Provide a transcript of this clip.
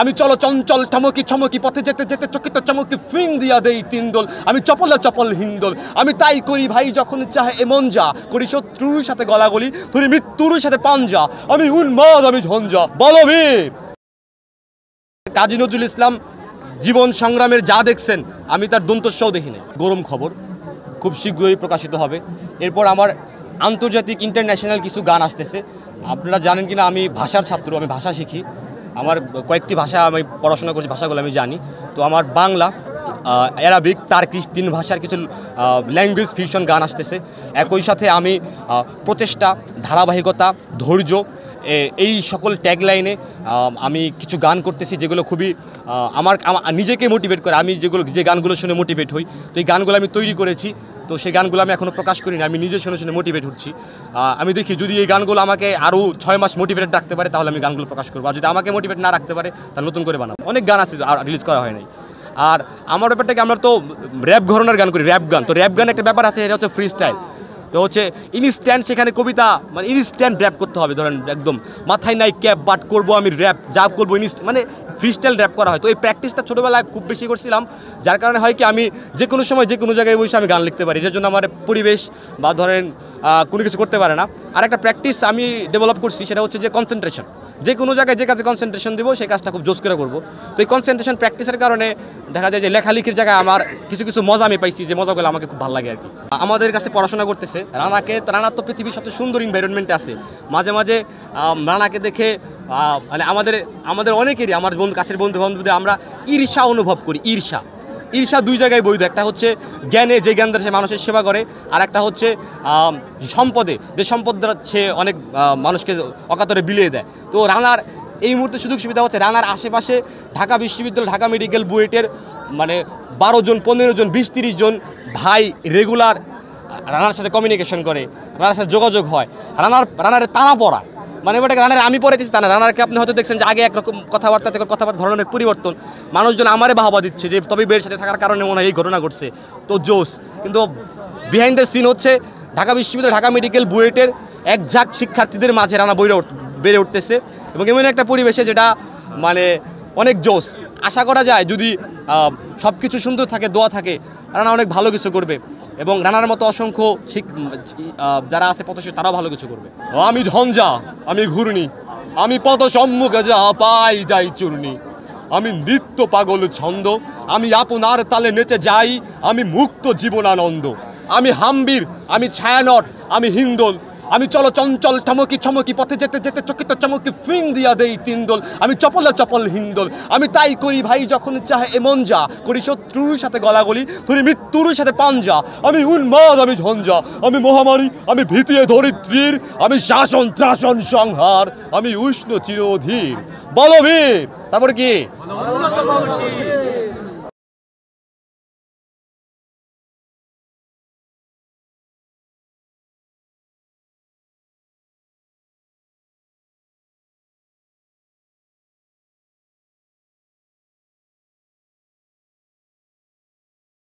আমি চলো চঞ্চল ঠমকি ছমকি পথে যেতে যেতে চকিত চমকি ফিং দিয়া দেই তিন দোল। আমি চপলা চপল হিন্দোল। আমি তাই করি ভাই যখন চাহে এমন যা করি শত্রুর সাথে গলাগলি ধরি মৃত্যুর সাথে পাঞ্জা। আমি উন্মাদ আমি ঝঞ্ঝা বলবীর। কাজী নজরুল ইসলাম জীবন সংগ্রামের যা দেখছেন আমি তার দন্তস্বও দেখিনি। গরম খবর খুব শীঘ্রই প্রকাশিত হবে। এরপর আমার আন্তর্জাতিক ইন্টারন্যাশনাল কিছু গান আসতেছে। আপনারা জানেন কিনা আমি ভাষার ছাত্র, আমি ভাষা শিখি। আমার কয়েকটি ভাষা আমি পড়াশোনা করছি, ভাষাগুলো আমি জানি। তো আমার বাংলা, অ্যারাবিক, তার্কিশ 3 ভাষার কিছু ল্যাঙ্গুয়েজ ফিউশন গান আসতেছে। একই সাথে আমি প্রচেষ্টা, ধারাবাহিকতা, ধৈর্য এই সকল ট্যাগলাইনে আমি কিছু গান করতেছি যেগুলো খুবই আমার নিজেকে মোটিভেট করে। আমি যে গানগুলো শুনে মোটিভেট হই, তো এই গানগুলো আমি তৈরি করেছি। তো সেই গানগুলো আমি এখনও প্রকাশ করিনি, আমি নিজে শুনে শুনে মোটিভেট হচ্ছি। আমি দেখি যদি এই গানগুলো আমাকে আরও 6 মাস মোটিভেট রাখতে পারে তাহলে আমি গানগুলো প্রকাশ করবো। আর যদি আমাকে মোটিভেট না রাখতে পারে তাহলে নতুন করে বানাবো। অনেক গান আছে আর রিলিজ করা হয় নাই। আর আমার ব্যাপারটাকে আমরা তো র্যাপ ঘরানার গান করি, র্যাপ গান। তো র্যাপ গান একটা ব্যাপার আছে, এটা হচ্ছে ফ্রি স্টাইল। তো হচ্ছে ইনস্ট্যান্ট, সেখানে কবিতা মানে ইনস্ট্যান্ট র্যাপ করতে হবে। ধরেন একদম মাথায় নাই ক্যাপ, বাট করবো আমি র্যাপ, যা করবো মানে ফ্রি স্টাইল র্যাপ করা হয়। তো এই প্র্যাকটিসটা ছোটোবেলায় খুব বেশি করছিলাম, যার কারণে হয় কি আমি যে কোনো সময় যে কোনো জায়গায় বসে আমি গান লিখতে পারি। এটার জন্য আমার পরিবেশ বা ধরেন কোনো কিছু করতে পারে না। আর একটা প্র্যাকটিস আমি ডেভেলপ করছি, সেটা হচ্ছে যে কনসেন্ট্রেশন। যে কোনো জায়গায় যে কাজে কনসেন্ট্রেশন দেবো সেই কাজটা খুব জোশ করে করবো। তো এই কনসেন্ট্রেশন প্র্যাকটিসের কারণে দেখা যায় যে লেখালেখির জায়গায় আমার কিছু কিছু মজা আমি পাইছি, যে মজাগুলো আমাকে খুব ভালো লাগে আর কি। আমাদের কাছে পড়াশোনা করতেছে রানার তো পৃথিবীর সবচেয়ে সুন্দর এনভায়রনমেন্টে আছে। মাঝে মাঝে রানাকে দেখে মানে আমাদের অনেকেরই, আমার কাছের বন্ধু বান্ধবদের আমরা ঈর্ষা অনুভব করি। ঈর্ষা 2 জায়গায় বৈধ। একটা হচ্ছে জ্ঞানে, যে জ্ঞান দ্বারা সে মানুষের সেবা করে, আর একটা হচ্ছে সম্পদে, যে সম্পদ দ্বারা সে অনেক মানুষকে অকাতরে বিলিয়ে দেয়। তো রানার এই মুহূর্তে সুযোগ সুবিধা হচ্ছে রানার আশেপাশে ঢাকা বিশ্ববিদ্যালয়, ঢাকা মেডিকেল বুয়েটের মানে 12 জন, 15 জন, 20-30 জন ভাই রেগুলার রানার সাথে কমিউনিকেশন করে, রানার সাথে যোগাযোগ হয়। রানারে টানা পড়া মানে ওটাকে রানারে আমি পড়াইতেছি তা না। রানারকে আপনি হয়তো দেখছেন যে আগে একরকম কথাবার্তা থেকে কথাবার্তা ধরনের পরিবর্তন। মানুষজন আমারে বাহবা দিচ্ছে যে তবে বের সাথে থাকার কারণে মনে হয় এই ঘটনা ঘটছে। তো জোস, কিন্তু বিহাইন্ড দ্য সিন হচ্ছে ঢাকা বিশ্ববিদ্যালয়, ঢাকা মেডিকেল বুয়েটের এক ঝাঁক শিক্ষার্থীদের মাঝে রানা বেড়ে উঠতেছে এবং এমন একটা পরিবেশে যেটা মানে অনেক জোস। আশা করা যায় যদি সব কিছু সুন্দর থাকে, দোয়া থাকে, রানা অনেক ভালো কিছু করবে এবং রানার মতো অসংখ্য যারা আছে পথে তারাও ভালো কিছু করবে। আমি ঝঞ্ঝা, আমি ঘূর্ণি, আমি পথ সম্মুখে যা পাই যাই চূর্ণি। আমি নৃত্য পাগল ছন্দ, আমি আপনার তালে নেচে যাই, আমি মুক্ত জীবনানন্দ। আমি হাম্বির, আমি ছায়ানট, আমি হিন্দোল। আমি চলো চঞ্চল ঠমকি ছমকি পথে যেতে যেতে চকিত চমকি ফিং দিয়া দেই তিন দোল। আমি চপলা চপল হিন্দোল। আমি তাই করি ভাই যখন চাহে এমন যা করি শত্রুর সাথে গলাগলি ধরি মৃত্যুর সাথে পাঞ্জা। আমি উন্মাদ আমি ঝঞ্ঝা, আমি মহামারী, আমি ভীতিয়ে ধরিত্রীর, আমি শাসন ত্রাসন সংহার, আমি উষ্ণ চিরধীর বলবীর। তারপর কি